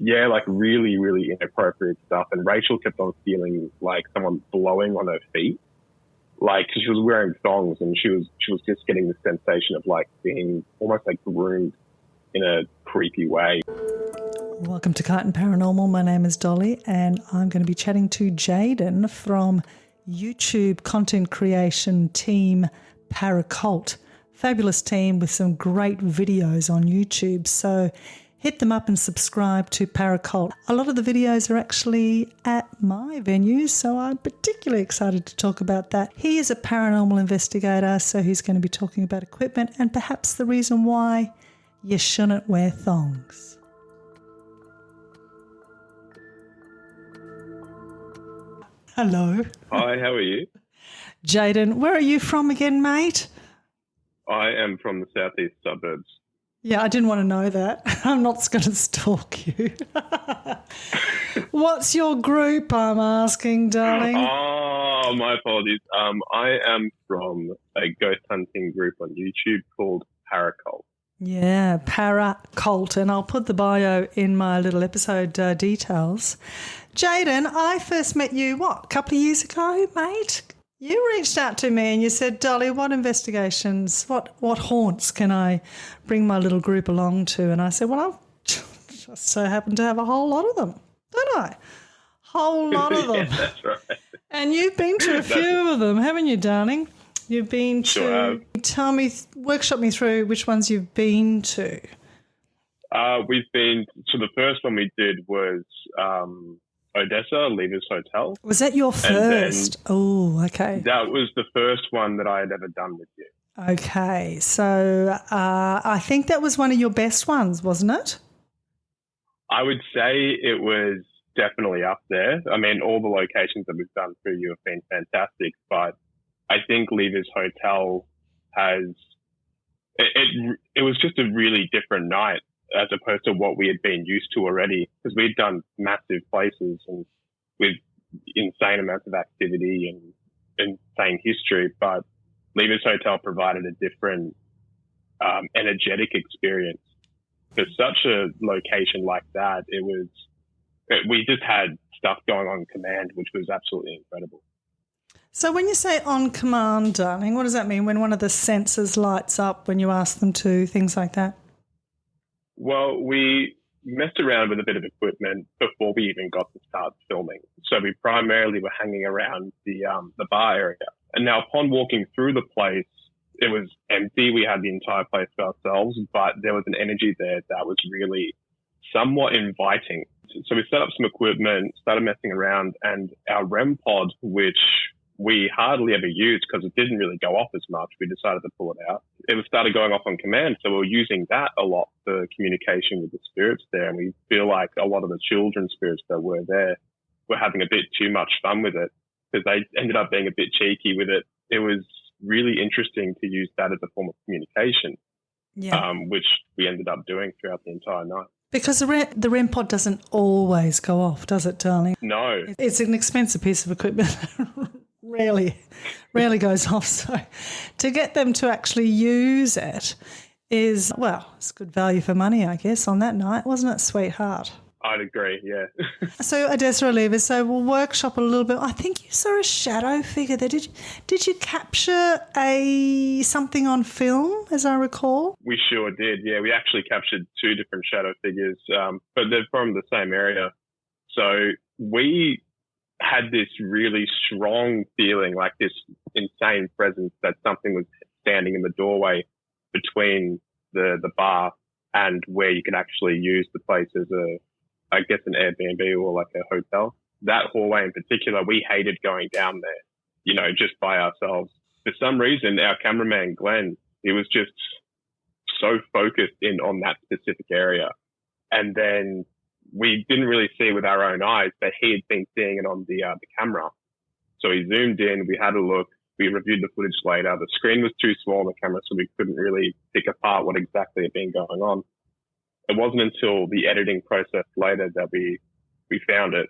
Yeah, like really, really inappropriate stuff. And Rachel kept on feeling like someone blowing on her feet. Like she was wearing thongs, and she was just getting the sensation of like being almost like groomed in a creepy way. Welcome to Kyneton Paranormal. My name is Dolly, and I'm going to be chatting to Jayden from YouTube content creation team Paracult. Fabulous team with some great videos on YouTube. So hit them up and subscribe to Paracult. A lot of the videos are actually at my venue, so I'm particularly excited to talk about that. He is a paranormal investigator, so he's going to be talking about equipment and perhaps the reason why you shouldn't wear thongs. Hello. Hi, how are you? Jayden, where are you from again, mate? I am from the southeast suburbs. Yeah, I didn't want to know that. I'm not going to stalk you. What's your group, I'm asking, darling? Oh, my apologies. I am from a ghost hunting group on YouTube called Paracult. Yeah, Paracult, and I'll put the bio in my little episode details. Jayden, I first met you, a couple of years ago, mate? You reached out to me and you said, Dolly, what investigations, what haunts can I bring my little group along to? And I said, well, I just so happen to have a whole lot of them, don't I? Whole lot of them. Yeah, that's right. And you've been to a few of them, haven't you, darling? You've been to, sure tell me, workshop me through which ones you've been to. We've been, so the first one we did was Odessa, Leavers Hotel. Was that your first? Oh, okay. That was the first one that I had ever done with you. Okay, so I think that was one of your best ones, wasn't it? I would say it was definitely up there. I mean, all the locations that we've done for you have been fantastic, but I think Leavers Hotel has, it was just a really different night as opposed to what we had been used to already, because we'd done massive places and with insane amounts of activity and insane history, but Leavers Hotel provided a different energetic experience. For such a location like that, we just had stuff going on command, which was absolutely incredible. So when you say on command, darling, what does that mean? When one of the sensors lights up when you ask them to, things like that? Well, we messed around with a bit of equipment before we even got to start filming. So we primarily were hanging around the bar area. And now upon walking through the place, it was empty. We had the entire place to ourselves, but there was an energy there that was really somewhat inviting. So we set up some equipment, started messing around, and our REM pod, which we hardly ever used because it didn't really go off as much, we decided to pull it out. It started going off on command, so we were using that a lot for communication with the spirits there, and we feel like a lot of the children spirits that were there were having a bit too much fun with it because they ended up being a bit cheeky with it. It was really interesting to use that as a form of communication, which we ended up doing throughout the entire night. Because the REM pod doesn't always go off, does it, darling? No. It's an expensive piece of equipment. Rarely goes off. So to get them to actually use it is, well, it's good value for money, I guess, on that night, wasn't it, sweetheart? I'd agree, yeah. So Odessa Leavers, so we'll workshop a little bit. I think you saw a shadow figure there. Did you capture something on film, as I recall? We sure did, yeah. We actually captured two different shadow figures, but they're from the same area. So we had this really strong feeling, like this insane presence, that something was standing in the doorway between the bar and where you could actually use the place as an Airbnb or like a hotel. That hallway in particular, we hated going down there, just by ourselves. For some reason, our cameraman, Glenn, he was just so focused in on that specific area. And then we didn't really see with our own eyes, but he had been seeing it on the camera. So he zoomed in, we had a look, we reviewed the footage later. The screen was too small on the camera, so we couldn't really pick apart what exactly had been going on. It wasn't until the editing process later that we found it.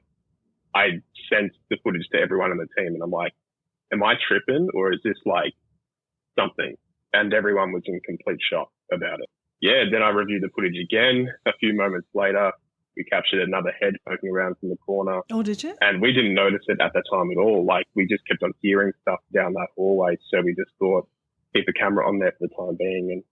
I sent the footage to everyone in the team and I'm like, am I tripping or is this like something? And everyone was in complete shock about it. Yeah, then I reviewed the footage again a few moments later. we captured another head poking around from the corner. Oh, did you? And we didn't notice it at the time at all. Like, we just kept on hearing stuff down that hallway. So we just thought, keep the camera on there for the time being. And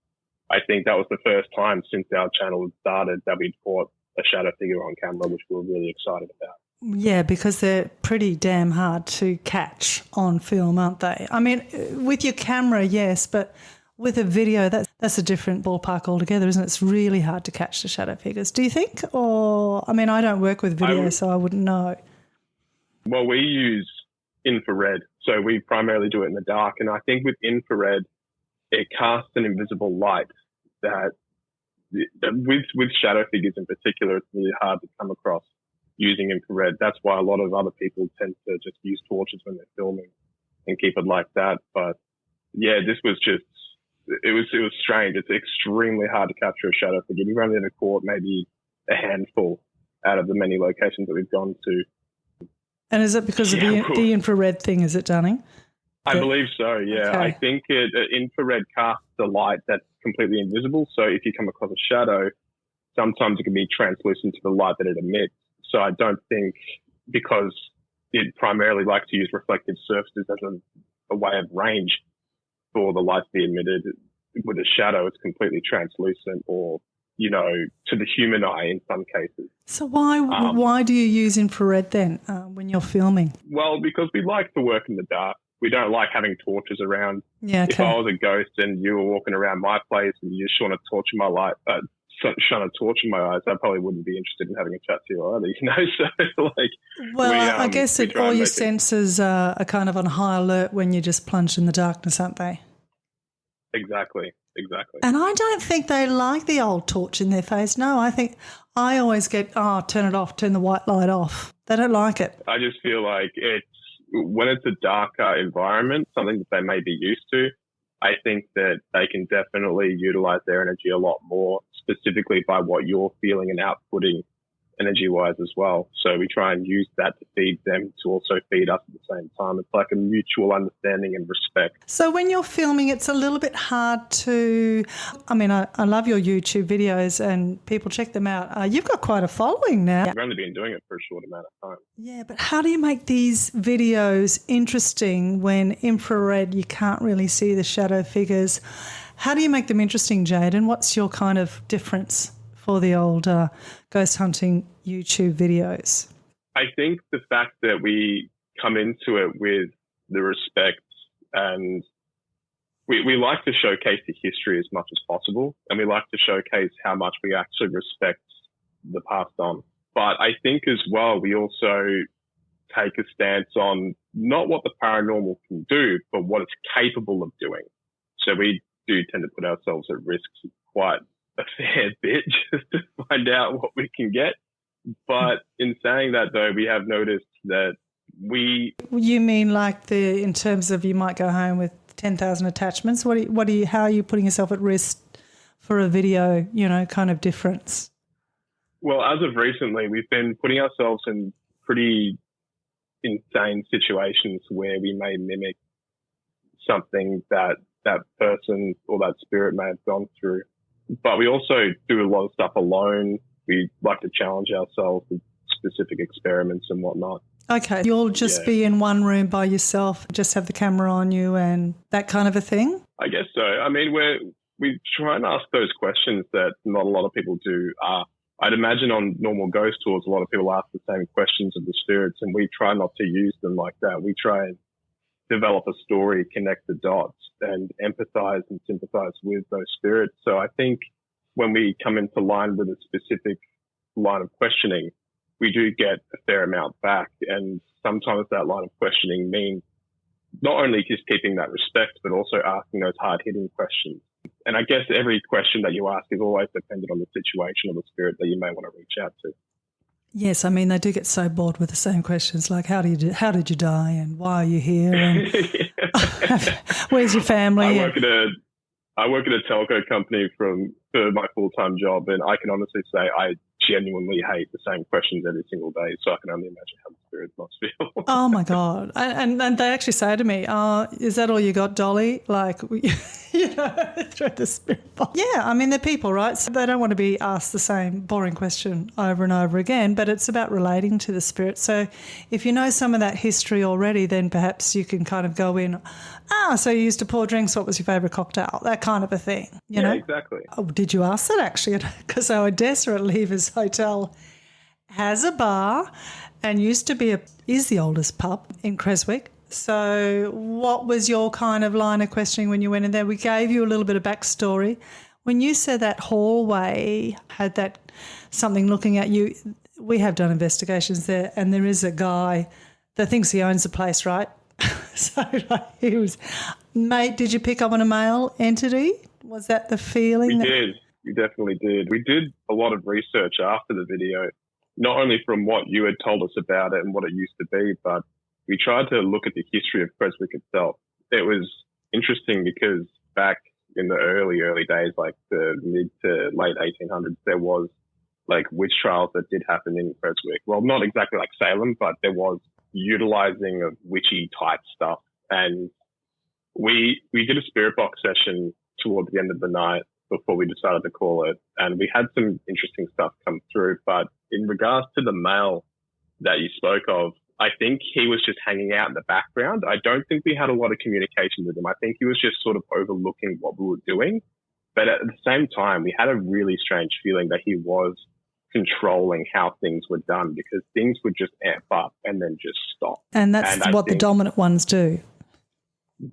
I think that was the first time since our channel had started that we'd caught a shadow figure on camera, which we were really excited about. Yeah, because they're pretty damn hard to catch on film, aren't they? I mean, with your camera, yes, but with a video, that's a different ballpark altogether, isn't it? It's really hard to catch the shadow figures. Do you think? Or, I mean, I don't work with video, so I wouldn't know. Well, we use infrared, so we primarily do it in the dark. And I think with infrared, it casts an invisible light that, with shadow figures in particular, it's really hard to come across using infrared. That's why a lot of other people tend to just use torches when they're filming and keep it like that. But yeah, this was just, it was strange. It's extremely hard to capture a shadow figure. You've only caught maybe a handful out of the many locations that we've gone to. And is it because of the infrared thing, is it, Dunning? I believe so, yeah. Okay. I think infrared casts a light that's completely invisible. So if you come across a shadow, sometimes it can be translucent to the light that it emits. So I don't think, because it primarily likes to use reflective surfaces as a way of range for the light to be emitted, with a shadow it's completely translucent, or, you know, to the human eye in some cases. So why do you use infrared then when you're filming? Well, because we like to work in the dark. We don't like having torches around. Yeah, okay. If I was a ghost and you were walking around my place and you shone a torch in my my eyes, I probably wouldn't be interested in having a chat to you either, you know? So, like... Well, I guess all your senses are kind of on high alert when you're just plunged in the darkness, aren't they? Exactly. And I don't think they like the old torch in their face. No, I think I always get, turn it off, turn the white light off. They don't like it. I just feel like when it's a darker environment, something that they may be used to, I think that they can definitely utilize their energy a lot more, specifically by what you're feeling and outputting energy-wise as well. So we try and use that to feed them, to also feed us at the same time. It's like a mutual understanding and respect. So when you're filming, it's a little bit hard to... I mean, I love your YouTube videos and people check them out. You've got quite a following now. I've only been doing it for a short amount of time. Yeah, but how do you make these videos interesting when infrared, you can't really see the shadow figures? How do you make them interesting, Jayden? What's your kind of difference for the old ghost hunting YouTube videos? I think the fact that we come into it with the respect, and we like to showcase the history as much as possible, and we like to showcase how much we actually respect the passed on. But I think as well, we also take a stance on not what the paranormal can do, but what it's capable of doing. So we do tend to put ourselves at risk quite a fair bit just to find out what we can get. But in saying that, though, we have noticed that You mean like in terms of you might go home with 10,000 attachments? How are you putting yourself at risk for a video, kind of difference? Well, as of recently, we've been putting ourselves in pretty insane situations where we may mimic something that person or that spirit may have gone through. But we also do a lot of stuff alone. We like to challenge ourselves with specific experiments and whatnot. Okay, you'll just be in one room by yourself, just have the camera on you and that kind of a thing? I guess so. I mean, we try and ask those questions that not a lot of people do. I'd imagine on normal ghost tours, a lot of people ask the same questions of the spirits, and we try not to use them like that. We try and develop a story, connect the dots, and empathize and sympathize with those spirits. So I think when we come into line with a specific line of questioning, we do get a fair amount back. And sometimes that line of questioning means not only just keeping that respect, but also asking those hard-hitting questions. And I guess every question that you ask is always dependent on the situation or the spirit that you may want to reach out to. Yes, I mean, they do get so bored with the same questions like how did you die and why are you here and where's your family? I work at a telco company for my full-time job, and I can honestly say I genuinely hate the same questions every single day, so I can only imagine how the spirits must feel. Oh my God. And they actually say to me, is that all you got, Dolly? Like, through the spirit box. Yeah, I mean, they're people, right? So they don't want to be asked the same boring question over and over again, but it's about relating to the spirit. So if you know some of that history already, then perhaps you can kind of go in, so you used to pour drinks, what was your favourite cocktail? That kind of a thing, you know? Exactly. Oh, did you ask that actually? Because our Odessa at Lever's Hotel has a bar and is the oldest pub in Creswick. So what was your kind of line of questioning when you went in there? We gave you a little bit of backstory. When you said that hallway had that something looking at you, we have done investigations there, and there is a guy that thinks he owns the place, right? So he was, mate, did you pick up on a male entity? Was that the feeling? We did. We definitely did. We did a lot of research after the video, not only from what you had told us about it and what it used to be, but we tried to look at the history of Creswick itself. It was interesting because back in the early days, like the mid to late 1800s, there was like witch trials that did happen in Creswick. Well, not exactly like Salem, but there was utilizing of witchy type stuff. And we did a spirit box session towards the end of the night before we decided to call it. And we had some interesting stuff come through. But in regards to the male that you spoke of, I think he was just hanging out in the background. I don't think we had a lot of communication with him. I think he was just sort of overlooking what we were doing. But at the same time, we had a really strange feeling that he was controlling how things were done, because things would just amp up and then just stop. And that's what the dominant ones do.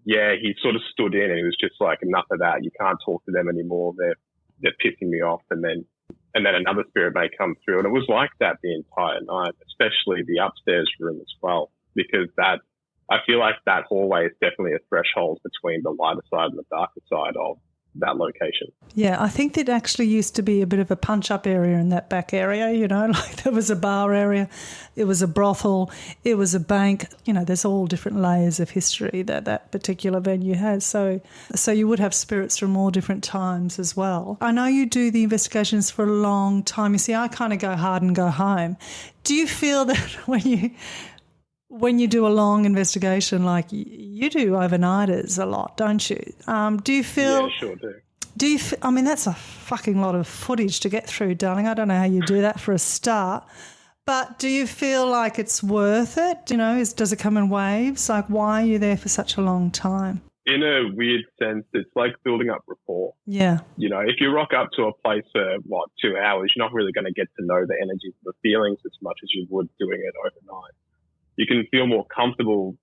Yeah, he sort of stood in and he was just like, enough of that. You can't talk to them anymore. They're pissing me off. And then another spirit may come through. And it was like that the entire night, especially the upstairs room as well, because I feel like that hallway is definitely a threshold between the lighter side and the darker side of that location. Yeah, I think there actually used to be a bit of a punch-up area in that back area, like there was a bar area, it was a brothel, it was a bank. There's all different layers of history that particular venue has. So you would have spirits from all different times as well. I know you do the investigations for a long time. You see, I kind of go hard and go home. Do you feel that when you do a long investigation, like you do overnighters a lot, don't you? Do you feel? Yeah, sure do. I mean, that's a fucking lot of footage to get through, darling. I don't know how you do that for a start. But do you feel like it's worth it? Does it come in waves? Like, why are you there for such a long time? In a weird sense, it's like building up rapport. Yeah. If you rock up to a place for, 2 hours, you're not really going to get to know the energies of the feelings as much as you would doing it overnight. You can feel more comfortable,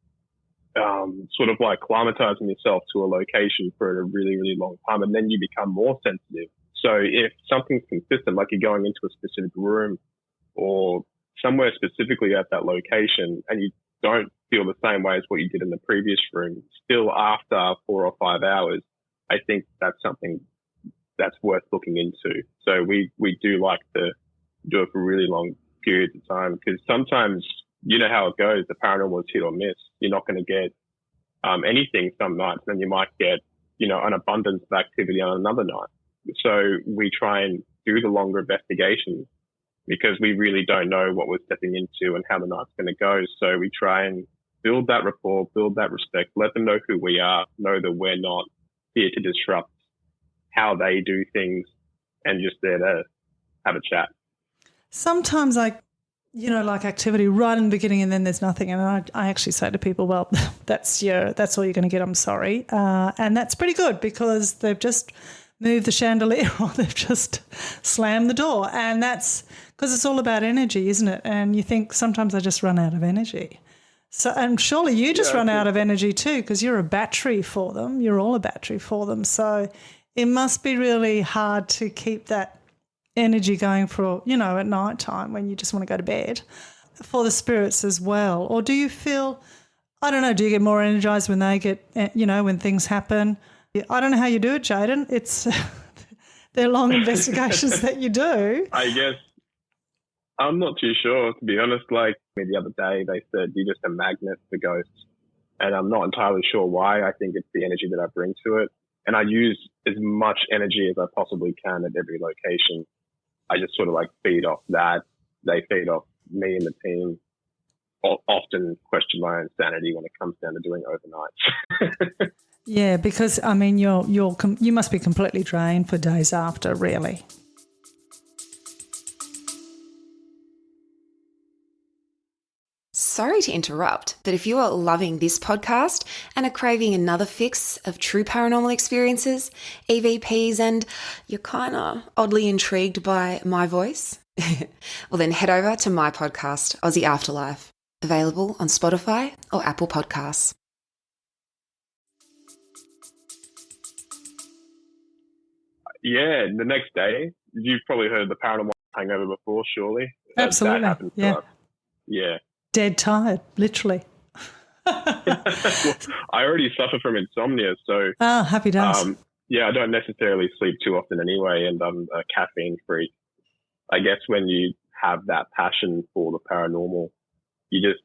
sort of like climatizing yourself to a location for a really, really long time, and then you become more sensitive. So if something's consistent, like you're going into a specific room or somewhere specifically at that location, and you don't feel the same way as what you did in the previous room, still after 4 or 5 hours, I think that's something that's worth looking into. So we do like to do it for really long periods of time, because sometimes, you know how it goes, the paranormal is hit or miss. You're not going to get anything some nights, and then you might get, an abundance of activity on another night. So we try and do the longer investigations because we really don't know what we're stepping into and how the night's going to go. So we try and build that rapport, build that respect, let them know who we are, know that we're not here to disrupt how they do things, and just there to have a chat. Sometimes like activity right in the beginning, and then there's nothing. And I actually say to people, well, that's all you're going to get. I'm sorry. And that's pretty good, because they've just moved the chandelier or they've just slammed the door. And that's because it's all about energy, isn't it? And you think sometimes I just run out of energy. So, and surely you just run out of energy too, because you're a battery for them. You're all a battery for them. So it must be really hard to keep that energy going for, at night time when you just want to go to bed, for the spirits as well. Or do you feel, I don't know, do you get more energized when they get, when things happen? I don't know how you do it, Jayden. It's they're long investigations that you do. I guess I'm not too sure, to be honest. Like the other day, they said you're just a magnet for ghosts, and I'm not entirely sure why. I think it's the energy that I bring to it, and I use as much energy as I possibly can at every location. I just sort of like feed off that. They feed off me and the team. Often question my own sanity when it comes down to doing overnights. Yeah, because I mean, you must be completely drained for days after, really. Sorry to interrupt, but if you are loving this podcast and are craving another fix of true paranormal experiences, EVPs, and you're kind of oddly intrigued by my voice, well then head over to my podcast, Aussie Afterlife, available on Spotify or Apple Podcasts. Yeah, the next day, you've probably heard of the paranormal hangover before, surely. Absolutely, That happened to us. Yeah. Dead tired, literally. Well, I already suffer from insomnia, so happy days. I don't necessarily sleep too often anyway, and I'm a caffeine freak. I guess when you have that passion for the paranormal, you're just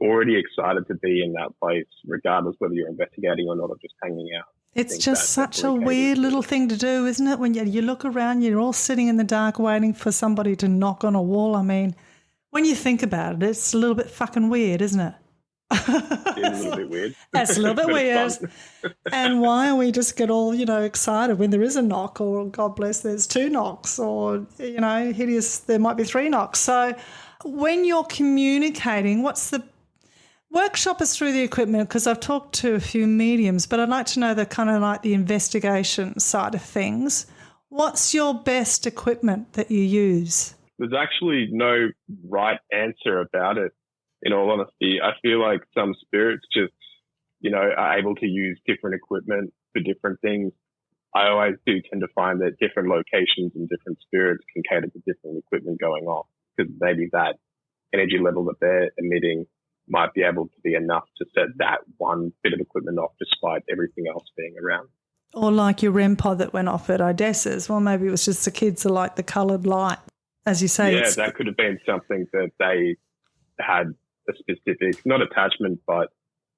already excited to be in that place, regardless whether you're investigating or not, or just hanging out. It's just such a weird little thing to do, isn't it? When you look around, you're all sitting in the dark waiting for somebody to knock on a wall. I mean, when you think about it, it's a little bit fucking weird, isn't it? It's a little bit weird. It's a little bit weird. And why we just get all, excited when there is a knock, or God bless, there's 2 knocks, or, hideous, there might be 3 knocks. So when you're communicating, workshop us through the equipment, because I've talked to a few mediums, but I'd like to know the kind of like the investigation side of things. What's your best equipment that you use? There's actually no right answer about it, in all honesty. I feel like some spirits just, are able to use different equipment for different things. I always do tend to find that different locations and different spirits can cater to different equipment going off, because maybe that energy level that they're emitting might be able to be enough to set that one bit of equipment off despite everything else being around. Or like your REM pod that went off at Odessa's. Well, maybe it was just the kids are like the coloured light, as you say. Yeah, that could have been something that they had a specific, not attachment, but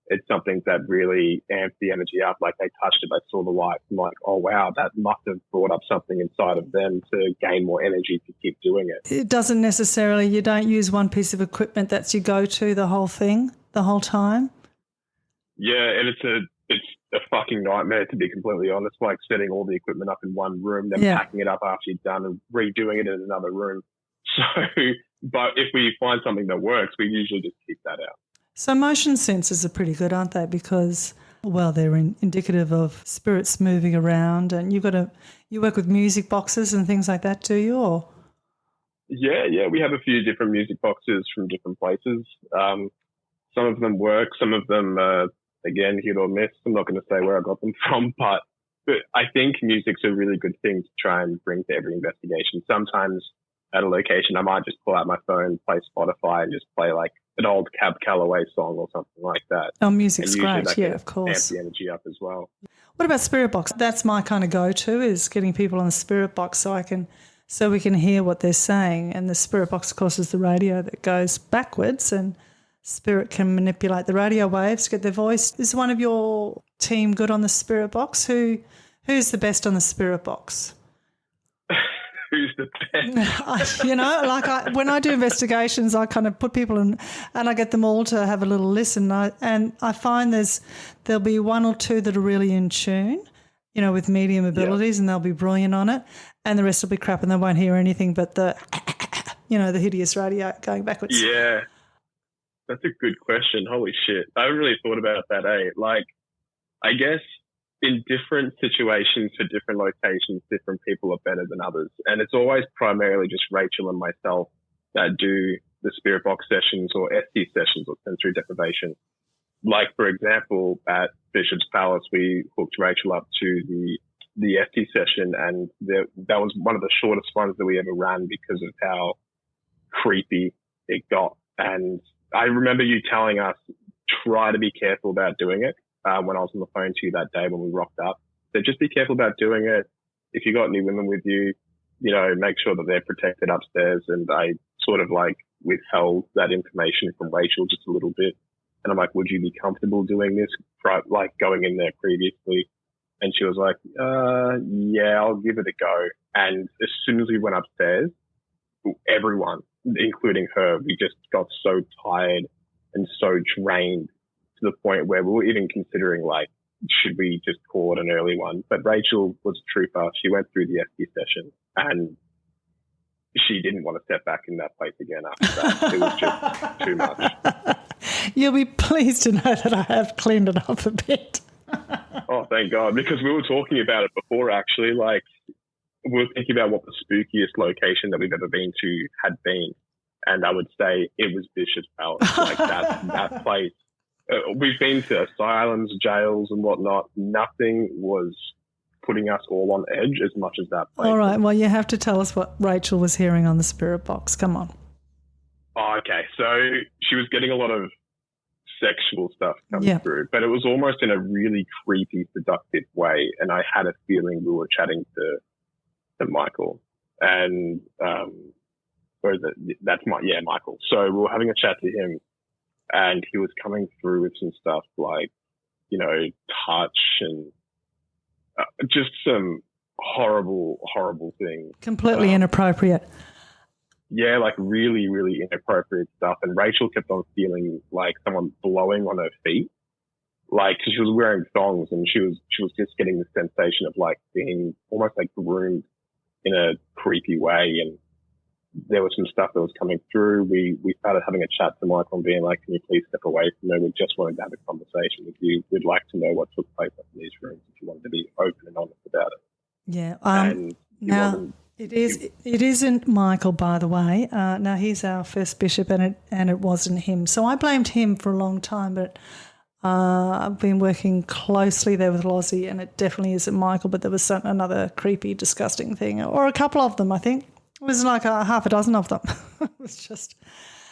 it's something that really amped the energy up. Like they touched it, they saw the light, and like, oh wow, that must have brought up something inside of them to gain more energy to keep doing it. It doesn't necessarily, you don't use one piece of equipment that's your go-to the whole thing, the whole time? Yeah, and it's a fucking nightmare, to be completely honest, like setting all the equipment up in one room, then packing it up after you're done and redoing it in another room. So, but if we find something that works, we usually just keep that out. So motion sensors are pretty good, aren't they? Because, well, they're indicative of spirits moving around, and you work with music boxes and things like that, do you? Or? Yeah, we have a few different music boxes from different places. Some of them work, some of them, again, hit or miss. I'm not going to say where I got them from, but I think music's a really good thing to try and bring to every investigation. Sometimes at a location, I might just pull out my phone, play Spotify, and just play like an old Cab Calloway song or something like that. Oh, music's great, yeah, of course. Amp the energy up as well. What about Spirit Box? That's my kind of go-to, is getting people on the Spirit Box so we can hear what they're saying. And the Spirit Box, of course, is the radio that goes backwards, and Spirit can manipulate the radio waves to get their voice. Is one of your team good on the Spirit Box? Who's the best on the Spirit Box? Who's the best? When I do investigations, I kind of put people in and I get them all to have a little listen. And I find there'll be 1 or 2 that are really in tune, with medium abilities, and they'll be brilliant on it. And the rest will be crap, and they won't hear anything but the hideous radio going backwards. Yeah, that's a good question. Holy shit. I haven't really thought about that, Like, I guess in different situations for different locations, different people are better than others. And it's always primarily just Rachel and myself that do the Spirit Box sessions or ST sessions or sensory deprivation. Like, for example, at Bishop's Palace, we hooked Rachel up to the ST session, and that was one of the shortest ones that we ever ran because of how creepy it got. And I remember you telling us, try to be careful about doing it. When I was on the phone to you that day when we rocked up. So just be careful about doing it. If you got any women with you, make sure that they're protected upstairs. And I sort of like withheld that information from Rachel just a little bit. And I'm like, would you be comfortable doing this? Like going in there previously. And she was like, yeah, I'll give it a go. And as soon as we went upstairs, everyone, including her, we just got so tired and so drained to the point where we were even considering, like, should we just call it an early one? But Rachel was a trooper. She went through the FD session and she didn't want to step back in that place again after that. It was just too much. You'll be pleased to know that I have cleaned it up a bit. Oh, thank God. Because we were talking about it before, actually. Like, we were thinking about what the spookiest location that we've ever been to had been. And I would say it was Bishop's Palace. Like, that place. We've been to asylums, jails and whatnot. Nothing was putting us all on edge as much as that place. All right. Well, you have to tell us what Rachel was hearing on the spirit box. Come on. Oh, okay. So she was getting a lot of sexual stuff coming through, but it was almost in a really creepy, seductive way. And I had a feeling we were chatting to Michael. And Michael. So we were having a chat to him. And he was coming through with some stuff like, you know, touch and just some horrible, horrible things. Completely inappropriate. Yeah, like really, really inappropriate stuff. And Rachel kept on feeling like someone blowing on her feet. Like, 'cause she was wearing thongs and she was just getting the sensation of like being almost like groomed in a creepy way. And there was some stuff that was coming through. We started having a chat to Michael and being like, can you please step away from her? We just wanted to have a conversation with you. We'd like to know what took place up in these rooms if you wanted to be open and honest about it. Yeah. Now, it isn't Michael, by the way. Now, he's our first bishop and it wasn't him. So I blamed him for a long time, but I've been working closely there with Lozzie and it definitely isn't Michael, but there was another creepy, disgusting thing, or a couple of them, I think. It was like half a dozen of them. It was just...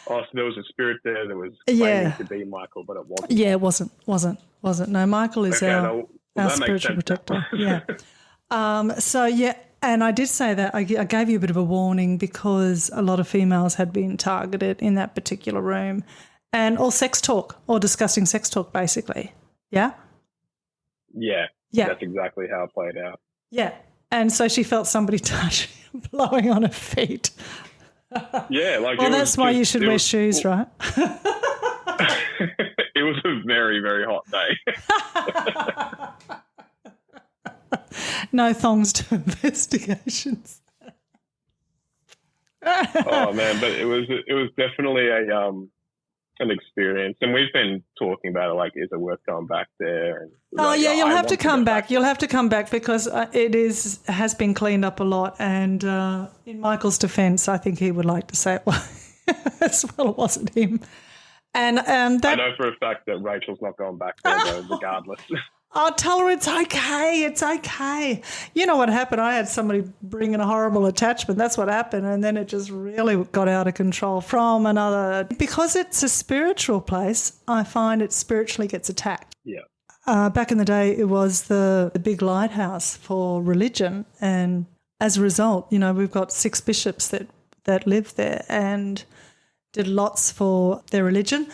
Oh, so there was a spirit there that was claiming to be Michael, but it wasn't. Yeah, it wasn't. No, Michael is our spiritual protector. Yeah. And I did say that I gave you a bit of a warning because a lot of females had been targeted in that particular room and all sex talk or disgusting sex talk, basically. Yeah? Yeah. That's exactly how it played out. Yeah. And so she felt somebody touching, blowing on her feet. Yeah, like. Well, that's why you should wear shoes, right? It was a very, very hot day. No thongs to investigations. Oh man, but it was definitely an experience, and we've been talking about it. Like, is it worth going back there? And you'll have to come back. You'll have to come back because it has been cleaned up a lot. And in Michael's defence, I think he would like to say it as well. It wasn't him. And I know for a fact that Rachel's not going back there though, regardless. I'll tell her it's okay. It's okay. You know what happened? I had somebody bring in a horrible attachment. That's what happened. And then it just really got out of control from another. Because it's a spiritual place, I find it spiritually gets attacked. Yeah. Back in the day, it was the big lighthouse for religion. And as a result, you know, we've got 6 bishops that live there and did lots for their religion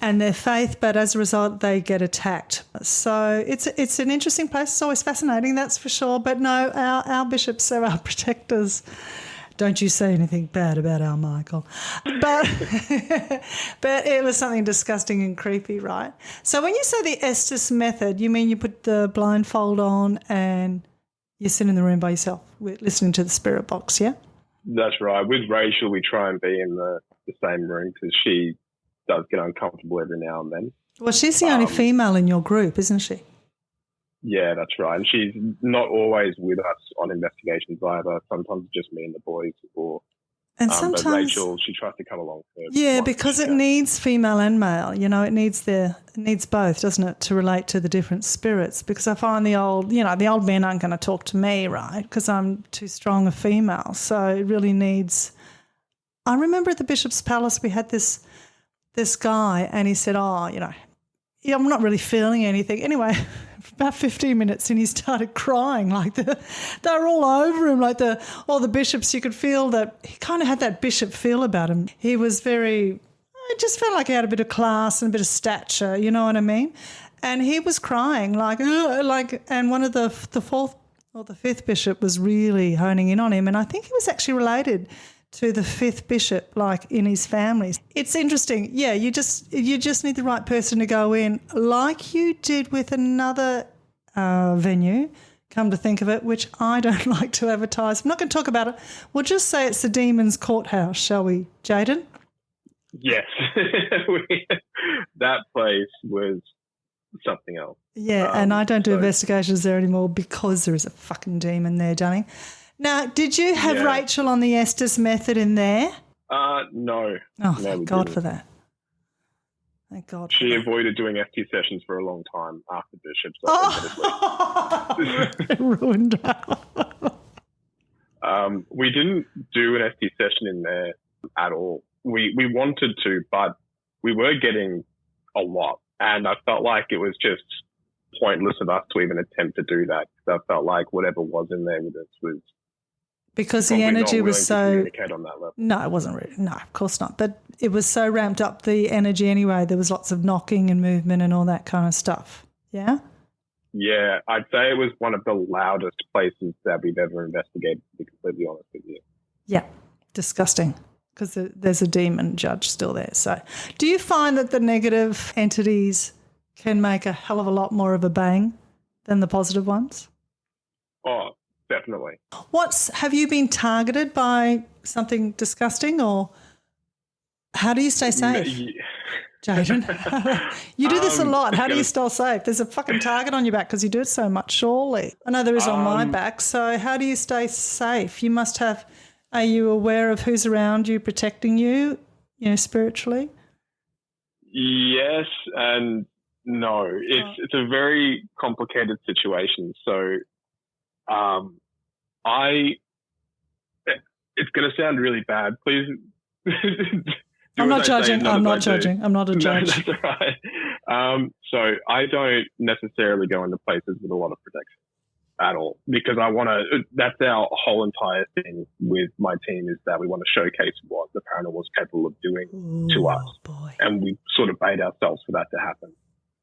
and their faith, but as a result, they get attacked. So it's an interesting place. It's always fascinating, that's for sure. But no, our bishops are our protectors. Don't you say anything bad about our Michael. But but it was something disgusting and creepy, right? So when you say the Estes method, you mean you put the blindfold on and you sit in the room by yourself listening to the spirit box, yeah? That's right. With Rachel, we try and be in the same room because she does get uncomfortable every now and then. Well, she's the only female in your group, isn't she? Yeah, that's right. And she's not always with us on investigations either. Sometimes just me and the boys. But Rachel, she tries to come along. Yeah, because it needs female and male. You know, it needs both, doesn't it, to relate to the different spirits? Because I find the old men aren't going to talk to me, right, because I'm too strong a female. So it really needs... I remember at the Bishop's Palace we had this guy and he said, I'm not really feeling anything. Anyway, for about 15 minutes and he started crying. Like they were all over him, like all the bishops. You could feel that he kind of had that bishop feel about him. He was it just felt like he had a bit of class and a bit of stature, you know what I mean? And he was crying like, "Ugh," like, and one of the fourth or the fifth bishop was really honing in on him. And I think he was actually related to the fifth bishop, like in his family. It's interesting. Yeah, you just need the right person to go in, like you did with another venue, come to think of it, which I don't like to advertise. I'm not going to talk about it. We'll just say it's the Demon Courthouse, shall we, Jayden? Yes. That place was something else. Yeah, and I don't do investigations there anymore because there is a fucking demon there, darling. Now, did you have Rachel on the Estes method in there? No. Oh, thank God for that. Thank God. She avoided doing FT sessions for a long time after Bishop. So Ruined. We didn't do an FT session in there at all. We wanted to, but we were getting a lot. And I felt like it was just pointless of us to even attempt to do that. I felt like whatever was in there with us was because the energy was so. Communicate on that level. No, it wasn't really. No, of course not. But it was so ramped up, the energy anyway. There was lots of knocking and movement and all that kind of stuff. Yeah? Yeah, I'd say it was one of the loudest places that we've ever investigated, to be completely honest with you. Yeah, disgusting. Because there's a demon judge still there. So do you find that the negative entities can make a hell of a lot more of a bang than the positive ones? Oh, definitely. Have you been targeted by something disgusting, or how do you stay safe? Jayden, you do this a lot. How do you stay safe? There's a fucking target on your back because you do it so much, surely. I know there is on my back. So how do you stay safe? You must have... Are you aware of who's around you protecting you, spiritually? Yes and no. It's a very complicated situation. So it's going to sound really bad. Please. I'm not judging. I'm not judging. I'm not a judge. No, that's all right. So I don't necessarily go into places with a lot of protection at all, because that's our whole entire thing with my team, is that we want to showcase what the paranormal is capable of doing to us. Boy. And we sort of bait ourselves for that to happen.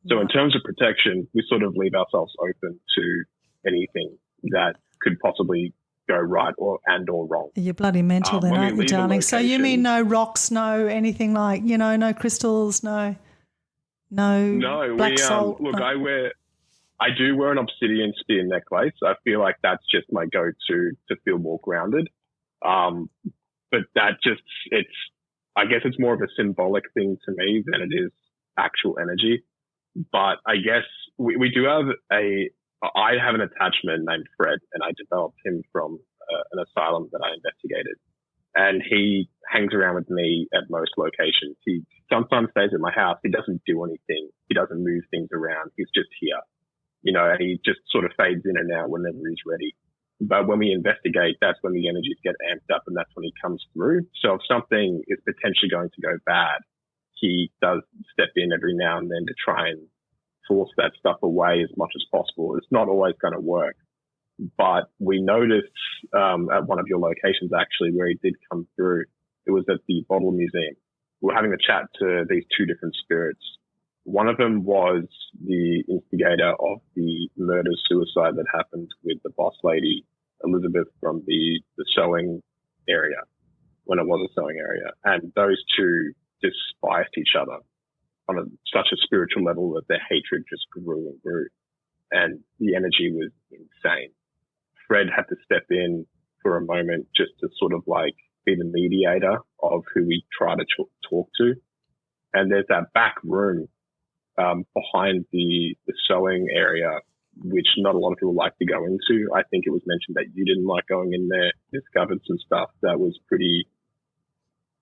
So in terms of protection, we sort of leave ourselves open to anything that could possibly go right or wrong. You're bloody mental then, aren't you, darling? So you mean no rocks, no anything like, no crystals, no black salt? Look, I do wear an obsidian spear necklace. I feel like that's just my go-to to feel more grounded. But that I guess it's more of a symbolic thing to me than it is actual energy. But I guess we do have I have an attachment named Fred, and I developed him from an asylum that I investigated. And he hangs around with me at most locations. He sometimes stays at my house. He doesn't do anything. He doesn't move things around. He's just here. And he just sort of fades in and out whenever he's ready. But when we investigate, that's when the energies get amped up, and that's when he comes through. So if something is potentially going to go bad, he does step in every now and then to try and force that stuff away as much as possible. It's not always going to work. But we noticed at one of your locations, actually, where he did come through, it was at the Bottle Museum. We were having a chat to these two different spirits. One of them was the instigator of the murder-suicide that happened with the boss lady, Elizabeth, from the sewing area, when it was a sewing area. And those two despised each other on such a spiritual level that their hatred just grew and grew. And the energy was insane. Fred had to step in for a moment just to sort of like be the mediator of who we try to talk to. And there's that back room behind the sewing area, which not a lot of people like to go into. I think it was mentioned that you didn't like going in there. Discovered some stuff that was pretty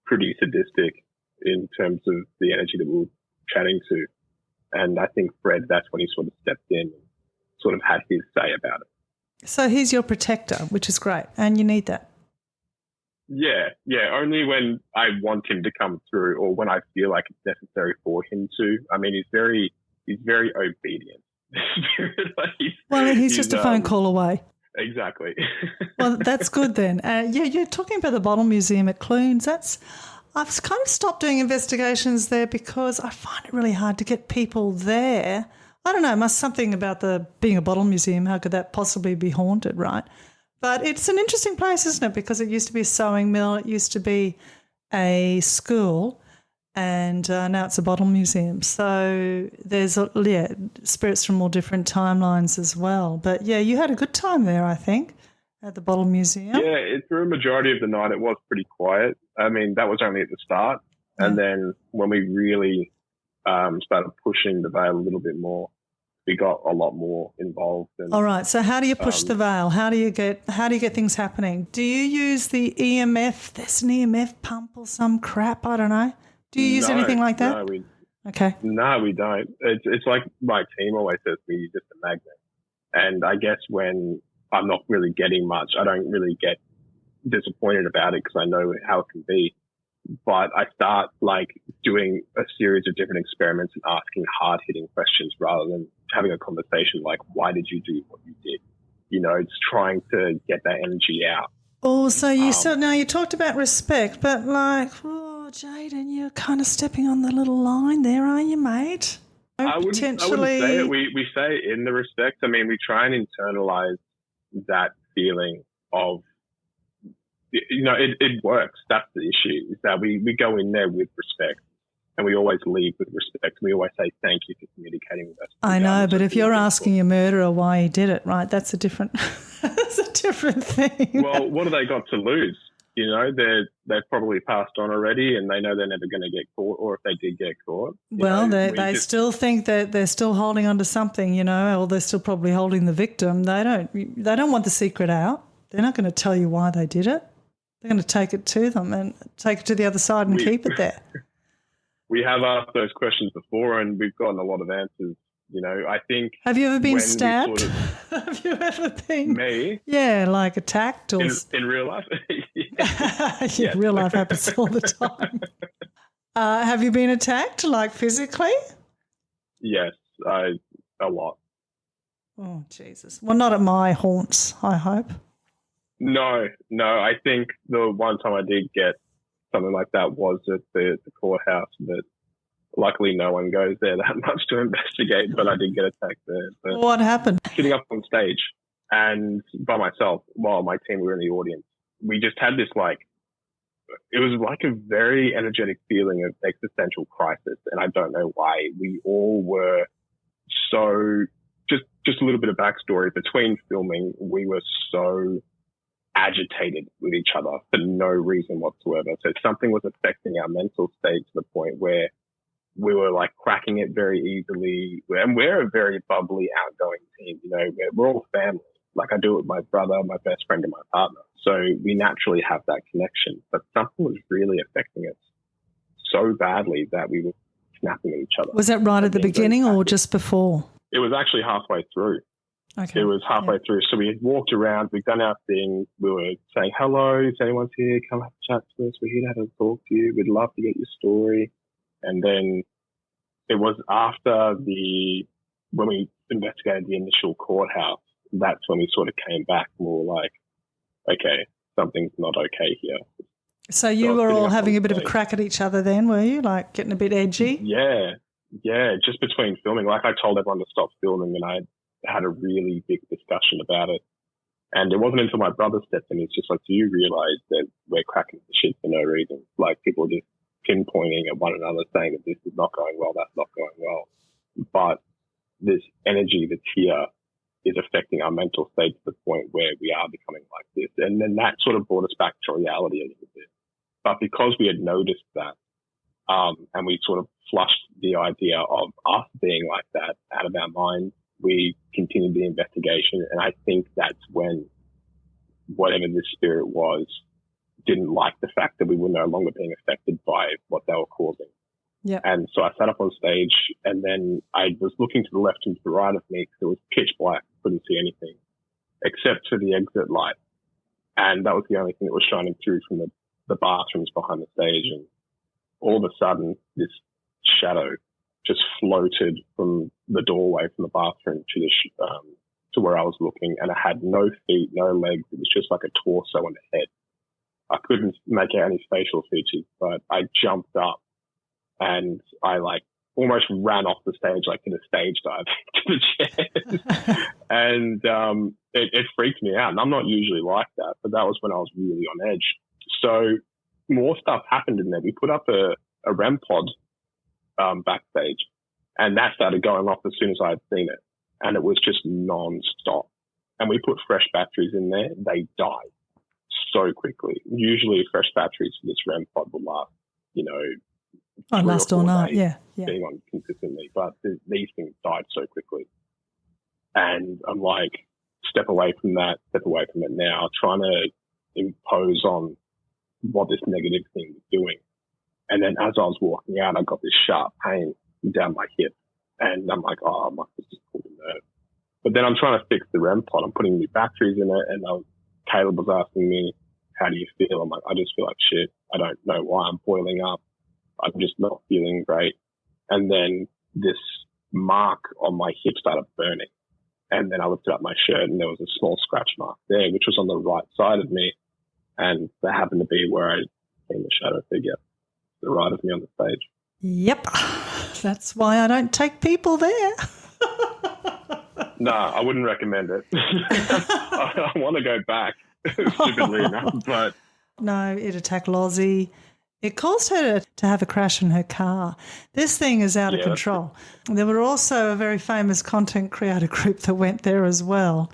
sadistic in terms of the energy that we were chatting to. And I think Fred, that's when he sort of stepped in and sort of had his say about it. So he's your protector, which is great, and you need that. Yeah. Only when I want him to come through, or when I feel like it's necessary for him to. I mean, he's very obedient. He's just a phone call away. Exactly. Well, that's good then. You're talking about the Bottle Museum at Clunes. I've kind of stopped doing investigations there because I find it really hard to get people there. I don't know, must something about being a bottle museum, how could that possibly be haunted, right? But it's an interesting place, isn't it? Because it used to be a sewing mill, it used to be a school, and now it's a bottle museum. So there's, spirits from all different timelines as well. But, yeah, you had a good time there, I think, at the bottle museum. Yeah, through a majority of the night it was pretty quiet. I mean, that was only at the start. Yeah. And then when we really started pushing the veil a little bit more, we got a lot more involved. And, all right. So how do you push the veil? How do you get things happening? Do you use the EMF? There's an EMF pump or some crap. I don't know. Do you use anything like that? No, we don't. It's like my team always says to me, you're just a magnet. And I guess when I'm not really getting much, I don't really get disappointed about it because I know how it can be. But I start like doing a series of different experiments and asking hard-hitting questions rather than having a conversation like, why did you do what you did? You know, it's trying to get that energy out. Oh, so you now you talked about respect, but like, Jayden, you're kind of stepping on the little line there, are you, mate? I wouldn't say it. We say it in the respect. I mean, we try and internalize that feeling of, you know, it works. That's the issue, is that we go in there with respect and we always leave with respect. We always say thank you for communicating with us. I know, but if you're asking a murderer why he did it, right, that's a different thing. Well, what have they got to lose? You know, they've probably passed on already and they know they're never going to get caught, or if they did get caught. They still think that they're still holding on to something, you know, or they're still probably holding the victim. They don't want the secret out. They're not going to tell you why they did it. They're going to take it to them and take it to the other side and keep it there. We have asked those questions before and we've gotten a lot of answers. You know, I think... Have you ever been stabbed? Have you ever been... Me? Yeah, like attacked or... In real life? Yeah, real life happens all the time. Have you been attacked, like physically? Yes, a lot. Oh, Jesus. Well, not at my haunts, I hope. No. I think the one time I did get something like that was at the courthouse, but luckily no one goes there that much to investigate, but I did get attacked there. But what happened? Sitting up on stage and by myself while my team were in the audience, we just had this it was like a very energetic feeling of existential crisis, and I don't know why. We all were so, just a little bit of backstory. Between filming, we were so agitated with each other for no reason whatsoever. So something was affecting our mental state to the point where we were like cracking it very easily. And we're a very bubbly, outgoing team. You know, we're all family. Like I do it with my brother, my best friend, and my partner. So we naturally have that connection. But something was really affecting us so badly that we were snapping at each other. Was that right at the beginning or just before? It was actually halfway through. Okay. It was halfway through. So we had walked around, we'd done our thing. We were saying, hello, if anyone's here, come have a chat to us. We're here to have a talk to you. We'd love to get your story. And then it was after when we investigated the initial courthouse, that's when we sort of came back and we were like, okay, something's not okay here. So you were all having a bit of a crack at each other then, were you? Like getting a bit edgy? Yeah, just between filming. Like I told everyone to stop filming and I had a really big discussion about it. And it wasn't until my brother stepped in, it's just like, do you realize that we're cracking the shit for no reason? Like people just pinpointing at one another saying that this is not going well, that's not going well. But this energy that's here is affecting our mental state to the point where we are becoming like this. And then that sort of brought us back to reality a little bit. But because we had noticed that, and we sort of flushed the idea of us being like that out of our minds, we continued the investigation. And I think that's when whatever this spirit was didn't like the fact that we were no longer being affected by what they were causing. Yeah. And so I sat up on stage and then I was looking to the left and to the right of me because it was pitch black. Couldn't see anything except for the exit light. And that was the only thing that was shining through from the bathrooms behind the stage. And all of a sudden, this shadow just floated from the doorway from the bathroom to where I was looking. And it had no feet, no legs. It was just like a torso and a head. I couldn't make out any facial features, but I jumped up and I almost ran off the stage, like in a stage dive to the chairs. And it freaked me out. And I'm not usually like that, but that was when I was really on edge. So more stuff happened in there. We put up a REM pod backstage, and that started going off as soon as I had seen it. And it was just non-stop. And we put fresh batteries in there. They died so quickly. Usually fresh batteries for this REM pod will last, last all night, yeah. Being on consistently. But these things died so quickly. And I'm like, step away from it now, trying to impose on what this negative thing was doing. And then as I was walking out, I got this sharp pain down my hip. And I'm like, I must have just pulled a nerve. But then I'm trying to fix the REM pod. I'm putting new batteries in it. And Caleb was asking me, how do you feel? I'm like, I just feel like shit. I don't know why I'm boiling up. I'm just not feeling great. And then this mark on my hip started burning. And then I lifted up my shirt and there was a small scratch mark there, which was on the right side of me. And that happened to be where I seen the shadow figure to the right of me on the stage. Yep. That's why I don't take people there. No, I wouldn't recommend it. I want to go back, stupidly enough, but... No, it attacked Lozzie. It caused her to have a crash in her car. This thing is out of control. There were also a very famous content creator group that went there as well,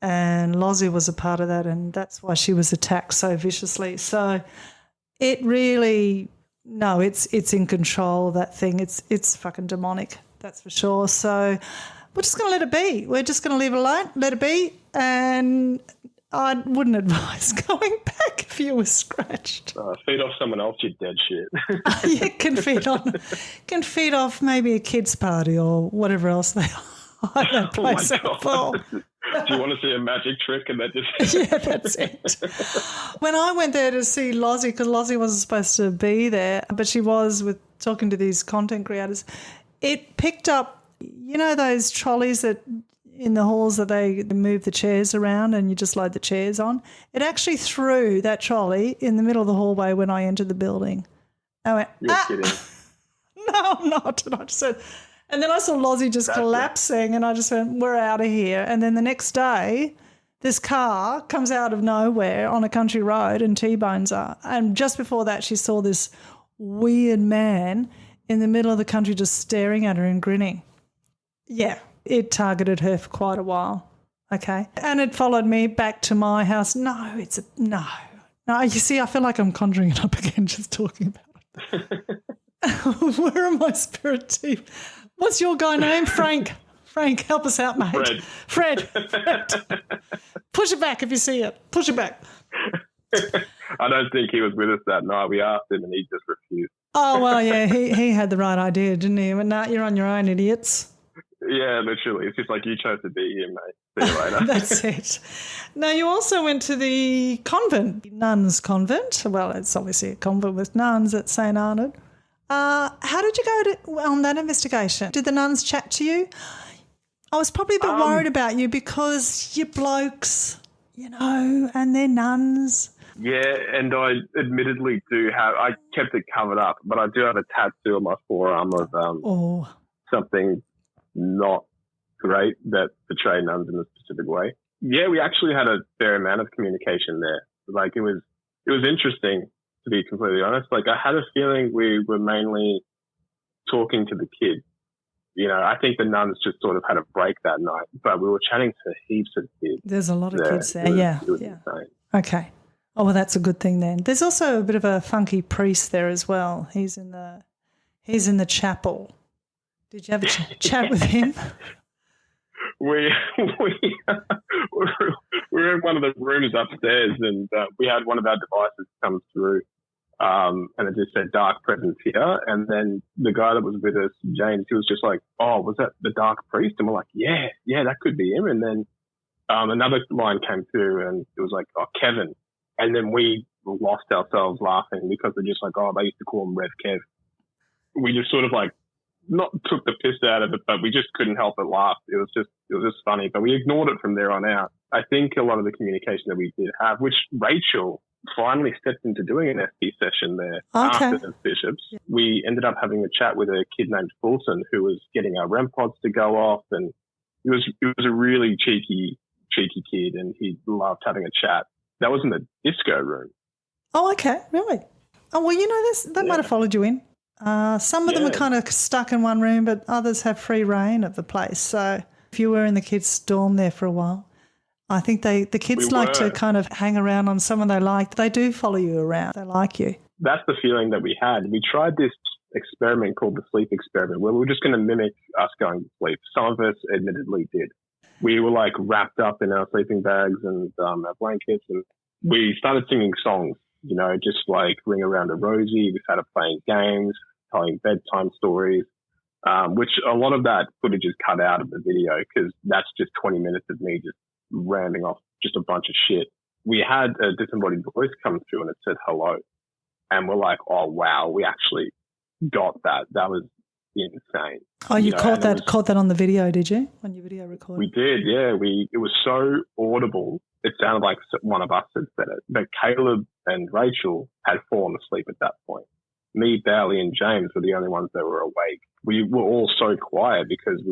and Lozzie was a part of that, and that's why she was attacked so viciously. So it really... No, it's in control, that thing. It's fucking demonic, that's for sure. So we're just going to let it be. We're just going to leave it alone, let it be, and I wouldn't advise going back if you were scratched. Feed off someone else, you dead shit. Yeah, can feed off maybe a kid's party or whatever else they hide that place out for. Do you want to see a magic trick and that just... Yeah, that's it. When I went there to see Lozzie, because Lozzie wasn't supposed to be there, but she was with talking to these content creators, it picked up, those trolleys that in the halls that they move the chairs around and you just load the chairs on? It actually threw that trolley in the middle of the hallway when I entered the building. I went, You're kidding. No, I'm not. And I just said... And then I saw Lozzie just collapsing and I just went, we're out of here. And then the next day, this car comes out of nowhere on a country road and T-bones her. And just before that, she saw this weird man in the middle of the country just staring at her and grinning. Yeah, it targeted her for quite a while, okay? And it followed me back to my house. No, you see, I feel like I'm conjuring it up again just talking about it. Where are my spirit team? What's your guy name? Frank. Frank, help us out, mate. Fred. Push it back if you see it. Push it back. I don't think he was with us that night. We asked him and he just refused. Oh, well, yeah, he had the right idea, didn't he? But no, you're on your own, idiots. Yeah, literally. It's just like you chose to be here, mate. See you later. That's it. Now, you also went to the convent, nuns convent. Well, it's obviously a convent with nuns at St. Arnold. How did you go on that investigation? Did the nuns chat to you? I was probably a bit worried about you because you're blokes, and they're nuns. Yeah, and I admittedly I kept it covered up, but I do have a tattoo on my forearm of something not great that portrayed nuns in a specific way. Yeah, we actually had a fair amount of communication there. Like it was interesting. To be completely honest, like I had a feeling we were mainly talking to the kids. I think the nuns just sort of had a break that night, but we were chatting to heaps of kids. There's a lot of kids there, yeah. It was insane. Okay. Oh, well, that's a good thing then. There's also a bit of a funky priest there as well. He's in the chapel. Did you have a chat with him? We were in one of the rooms upstairs and we had one of our devices come through and it just said dark presence here. And then the guy that was with us, James, he was just like, oh, was that the dark priest? And we're like, yeah, that could be him. And then another line came through and it was like, oh, Kevin. And then we lost ourselves laughing because they're just like, oh, they used to call him Rev Kev. We just sort of like, not took the piss out of it, but we just couldn't help but laugh. It was just funny, but we ignored it from there on out. I think a lot of the communication that we did have, which Rachel finally stepped into doing an FP session there Okay. after the Bishops. Yeah. We ended up having a chat with a kid named Fulton who was getting our REM pods to go off, and he was a really cheeky kid, and he loved having a chat. That was in the disco room. Oh, okay, really? Oh, well, they might have followed you in. Some of them are kind of stuck in one room, but others have free reign of the place. So if you were in the kids' dorm there for a while, I think the kids like to kind of hang around on someone they like. They do follow you around. They like you. That's the feeling that we had. We tried this experiment called the sleep experiment, where we were just going to mimic us going to sleep. Some of us admittedly did. We were like wrapped up in our sleeping bags and our blankets, and we started singing songs, just like Ring Around a Rosie. We started playing games, telling bedtime stories, which a lot of that footage is cut out of the video because that's just 20 minutes of me just ramming off just a bunch of shit. We had a disembodied voice come through and it said hello. And we're like, oh, wow, we actually got that. That was insane. Oh, you caught that on the video, did you? On your video recording? We did, yeah. It was so audible, it sounded like one of us had said it. But Caleb and Rachel had fallen asleep at that point. Me, Bailey, and James were the only ones that were awake. We were all so quiet because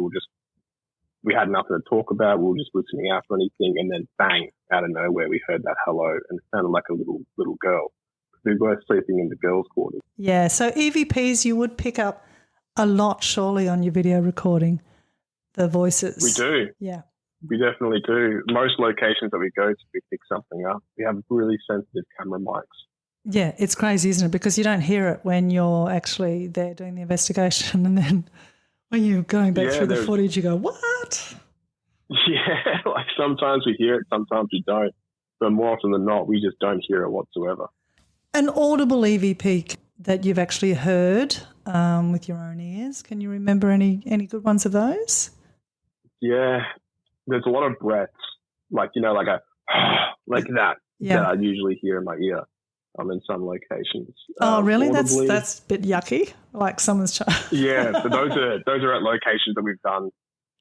we had nothing to talk about. We were just listening out for anything. And then bang, out of nowhere, we heard that hello, and it sounded like a little girl. We were sleeping in the girls' quarters. Yeah, so EVPs you would pick up a lot surely on your video recording, the voices. We do. Yeah. We definitely do. Most locations that we go to, we pick something up. We have really sensitive camera mics. Yeah, it's crazy, isn't it? Because you don't hear it when you're actually there doing the investigation, and then when you're going back through the footage, you go, what? Yeah, like sometimes we hear it, sometimes we don't. But more often than not, we just don't hear it whatsoever. An audible EVP that you've actually heard with your own ears. Can you remember any good ones of those? Yeah, there's a lot of breaths, like like a like that that I usually hear in my ear. In some locations. Oh, really? Audibly, that's a bit yucky. Like someone's child. Yeah, so those are at locations that we've done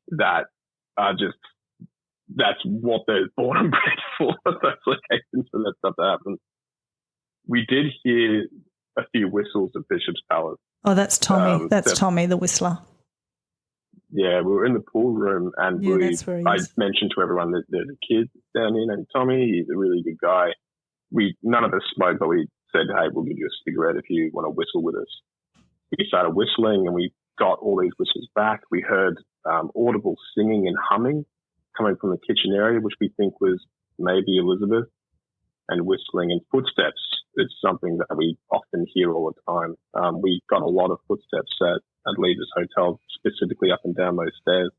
that are just that's what they're born and bred for. Those locations for that stuff to happen. We did hear a few whistles at Bishop's Palace. Oh, that's Tommy. Tommy, the whistler. Yeah, we were in the pool room and I mentioned to everyone that there's a kid down here named Tommy. He's a really good guy. None of us smoked, but we said, hey, we'll give you a cigarette if you want to whistle with us. We started whistling and we got all these whistles back. We heard audible singing and humming coming from the kitchen area, which we think was maybe Elizabeth, and whistling and footsteps. It's something that we often hear all the time. We got a lot of footsteps at Leisure Hotel, specifically up and down those stairs.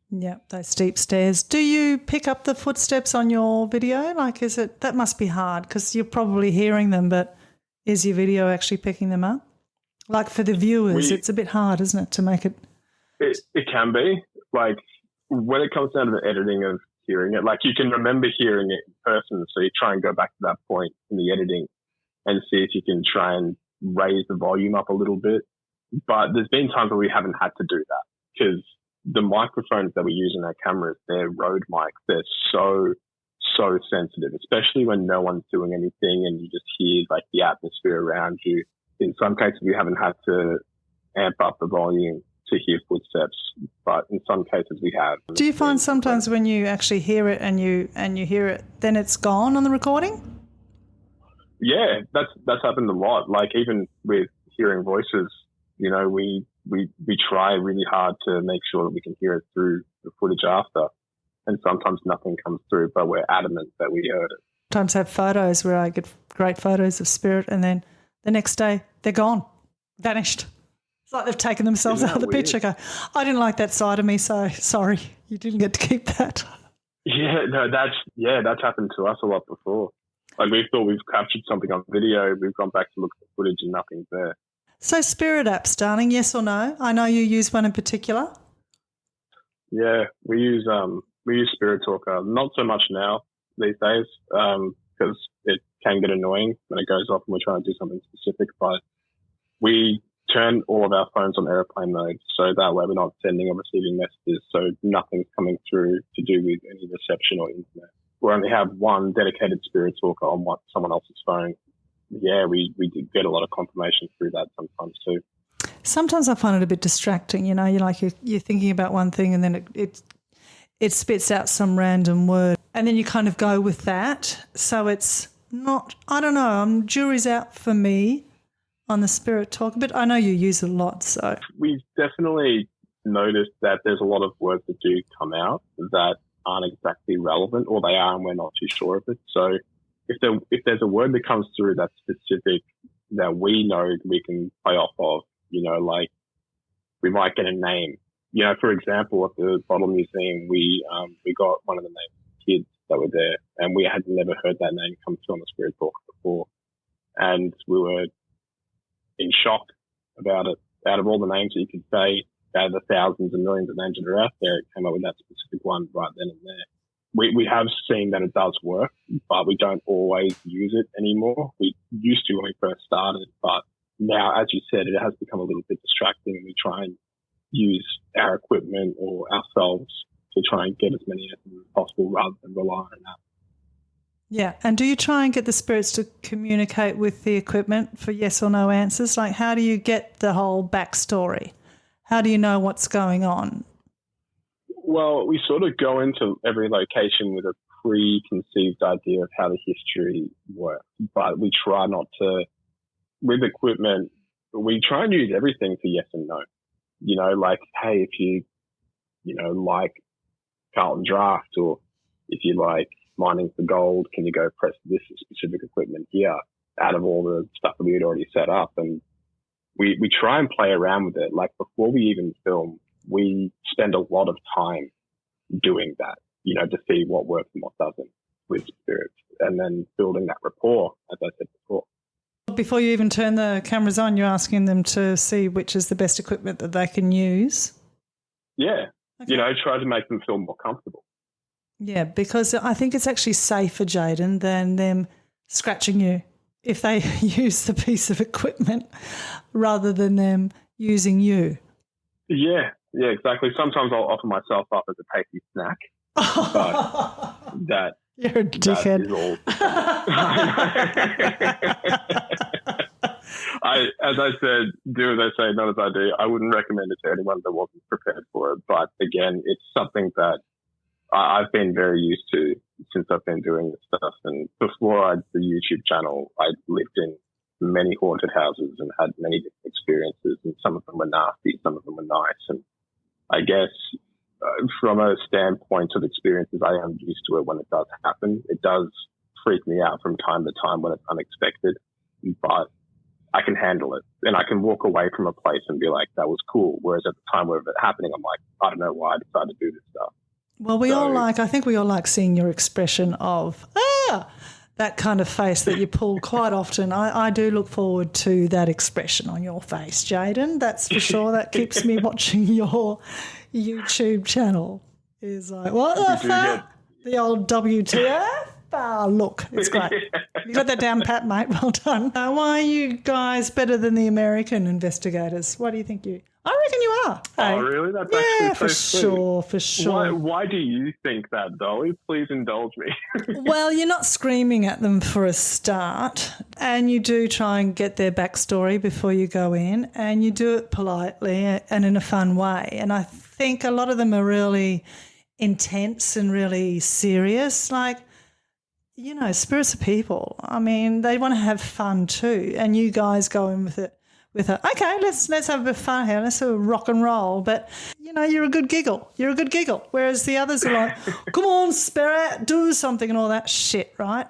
Yeah, those steep stairs. Do you pick up the footsteps on your video? Like, that must be hard because you're probably hearing them, but is your video actually picking them up? Like for the viewers, it's a bit hard, isn't it, to make it? It can be. Like when it comes down to the editing of hearing it, like you can remember hearing it in person, so you try and go back to that point in the editing and see if you can try and raise the volume up a little bit. But there's been times where we haven't had to do that because the microphones that we use in our cameras, they're Rode mics. They're so sensitive, especially when no one's doing anything and you just hear like the atmosphere around you. In some cases, we haven't had to amp up the volume to hear footsteps, but in some cases we have. Do you find sometimes when you actually hear it and you hear it, then it's gone on the recording? Yeah, that's happened a lot. Like even with hearing voices, we try really hard to make sure that we can hear it through the footage after. And sometimes nothing comes through, but we're adamant that we heard it. Sometimes I have photos where I get great photos of Spirit and then the next day they're gone, vanished. It's like they've taken themselves out of the picture. I didn't like that side of me, so sorry, you didn't get to keep that. Yeah, no, that's happened to us a lot before. Like we thought we've captured something on video, we've gone back to look at the footage and nothing's there. So Spirit apps, darling, yes or no? I know you use one in particular. Yeah, we use Spirit Talker. Not so much now these days because it can get annoying when it goes off and we're trying to do something specific. But we turn all of our phones on airplane mode so that way we're not sending or receiving messages, so nothing's coming through to do with any reception or internet. we only have one dedicated spirit talker on someone else's phone. Yeah, we do get a lot of confirmation through that sometimes too. Sometimes I find it a bit distracting. You know, you're thinking about one thing and then it spits out some random word, and then you kind of go with that. So it's not. I don't know. Jury's out for me on the spirit talk, but I know you use it a lot. So we've definitely noticed that there's a lot of words that do come out that aren't exactly relevant, or they are and we're not too sure of it. So if there's a word that comes through that's specific that we know we can play off of, you know, like we might get a name. You know, for example, at the Bottle Museum, we got one of the names of the kids that were there, and we had never heard that name come through on the spirit talk before, and we were in shock about it. Out of all the names that you could say, out of the thousands and millions of names that are out there, it came up with that specific one right then and there. We have seen that it does work, but we don't always use it anymore. We used to when we first started, but now, as you said, it has become a little bit distracting, and we try and use our equipment or ourselves to try and get as many as possible rather than rely on that. Yeah, and do you try and get the spirits to communicate with the equipment for yes or no answers? Like, how do you get the whole backstory? How do you know what's going on? Well, we sort of go into every location with a preconceived idea of how the history works, but we try not to, with equipment, we try and use everything for yes and no. You know, like, hey, if you like Carlton Draft, or if you like mining for gold, can you go press this specific equipment here out of all the stuff that we had already set up? And we try and play around with it. Like, before we even film, we spend a lot of time doing that, you know, to see what works and what doesn't with spirits, and then building that rapport, as I said before. Before you even turn the cameras on, you're asking them to see which is the best equipment that they can use? Yeah. Okay. You know, try to make them feel more comfortable. Yeah, because I think it's actually safer, Jayden, than them scratching you if they use the piece of equipment rather than them using you. Yeah, exactly. Sometimes I'll offer myself up as a tasty snack, but that you're a dickhead. As I said, do as I say, not as I do. I wouldn't recommend it to anyone that wasn't prepared for it. But again, it's something that I've been very used to since I've been doing this stuff. And before I had the YouTube channel, I lived in many haunted houses and had many different experiences, and some of them were nasty, some of them were nice. And I guess from a standpoint of experiences, I am used to it when it does happen. It does freak me out from time to time when it's unexpected, but I can handle it, and I can walk away from a place and be like, that was cool. Whereas at the time of it happening, I'm like, I don't know why I decided to do this stuff. Well, I think we all like seeing your expression of, that kind of face that you pull quite often. I do look forward to that expression on your face, Jayden. That's for sure. That keeps me watching your YouTube channel. Is like, what the fuck? The old WTF? Look, it's great. You got that down pat, mate. Well done. Why are you guys better than the American investigators? What do you think you... I reckon you are. Oh, really? That's actually so for sure. Why do you think that, Dolly? Please indulge me. Well, you're not screaming at them for a start, and you do try and get their backstory before you go in, and you do it politely and in a fun way. And I think a lot of them are really intense and really serious. Like, you know, spirits are people. I mean, they want to have fun too, and you guys go in with it. Okay, let's have a bit of fun here. Let's have a rock and roll. But, you know, you're a good giggle. Whereas the others are like, come on, spirit, do something and all that shit, right?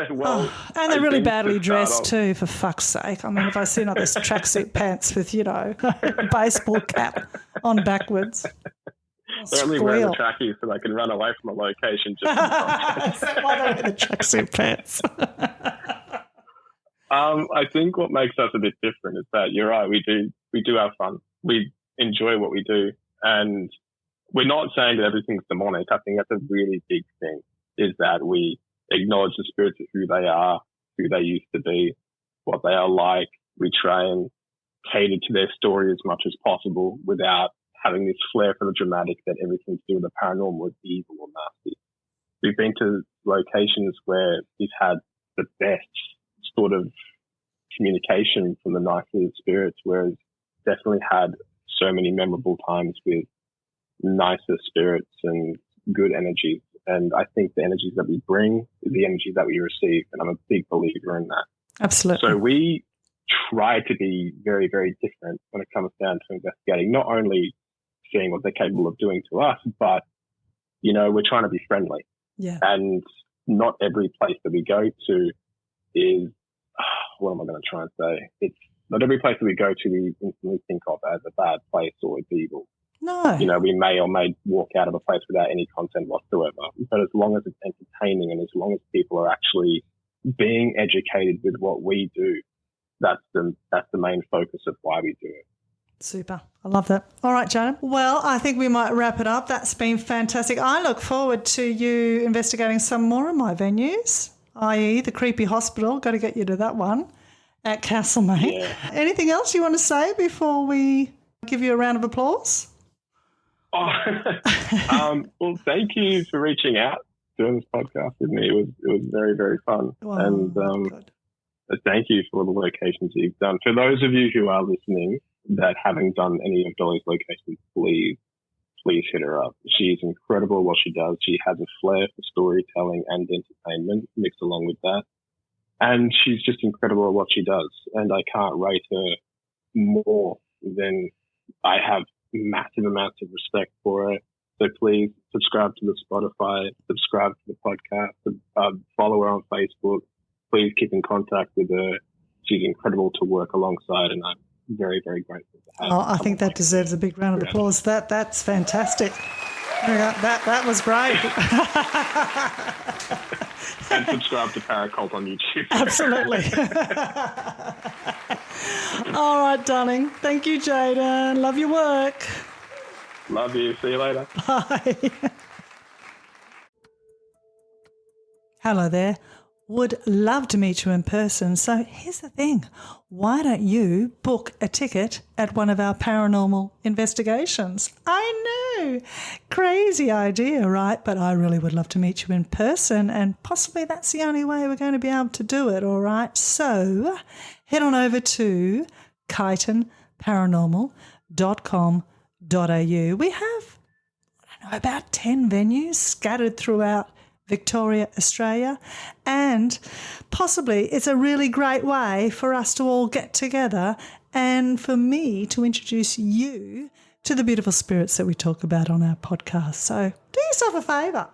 Well, and they're really badly dressed too, for fuck's sake. I mean, if I see another tracksuit pants with, you know, a baseball cap on backwards. They're only wearing the trackies so they can run away from a location. Just Is that why they wear the tracksuit pants? I think what makes us a bit different is that you're right. We do have fun. We enjoy what we do, and we're not saying that everything's demonic. I think that's a really big thing, is that we acknowledge the spirits of who they are, who they used to be, what they are like. We try and cater to their story as much as possible without having this flair for the dramatic that everything to do with the paranormal is evil or nasty. we've been to locations where we've had the best sort of communication from the nicest spirits, whereas definitely had so many memorable times with nicer spirits and good energies. And I think the energies that we bring is the energies that we receive, and I'm a big believer in that. Absolutely. So we try to be very, very different when it comes down to investigating, not only seeing what they're capable of doing to us, but, you know, we're trying to be friendly. Yeah. And not every place that we go to is, what am I going to try and say? It's not every place that we go to we instantly think of as a bad place or it's evil. No. You know, we may or may walk out of a place without any content whatsoever. But as long as it's entertaining and as long as people are actually being educated with what we do, that's the main focus of why we do it. Super. I love that. All right, Jayden. Well, I think we might wrap it up. That's been fantastic. I look forward to you investigating some more of my venues, i.e. the creepy hospital. Got to get you to that one at Castlemaine. Yeah. Anything else you want to say before we give you a round of applause? Oh, well, thank you for reaching out, doing this podcast with me. It was very, very fun. Wow, and good. Thank you for all the locations that you've done. For those of you who are listening that haven't done any of Dolly's locations, please hit her up. She's incredible at what she does. She has a flair for storytelling and entertainment mixed along with that. And she's just incredible at what she does. And I can't rate her more than I have massive amounts of respect for her. So please subscribe to the Spotify, subscribe to the podcast, follow her on Facebook. Please keep in contact with her. She's incredible to work alongside, and I'm very, very grateful to have her. I think that deserves a big round of applause. That's fantastic. That was great. And subscribe to Paracult on YouTube. Absolutely. All right, darling. Thank you, Jayden. Love your work. Love you. See you later. Bye. Hello there. Would love to meet you in person. So here's the thing. Why don't you book a ticket at one of our paranormal investigations? I know. Crazy idea, right? But I really would love to meet you in person, and possibly that's the only way we're going to be able to do it, all right? So head on over to kynetonparanormal.com.au. We have, about 10 venues scattered throughout Victoria, Australia, and possibly it's a really great way for us to all get together and for me to introduce you to the beautiful spirits that we talk about on our podcast. So do yourself a favour.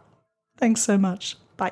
Thanks so much. Bye.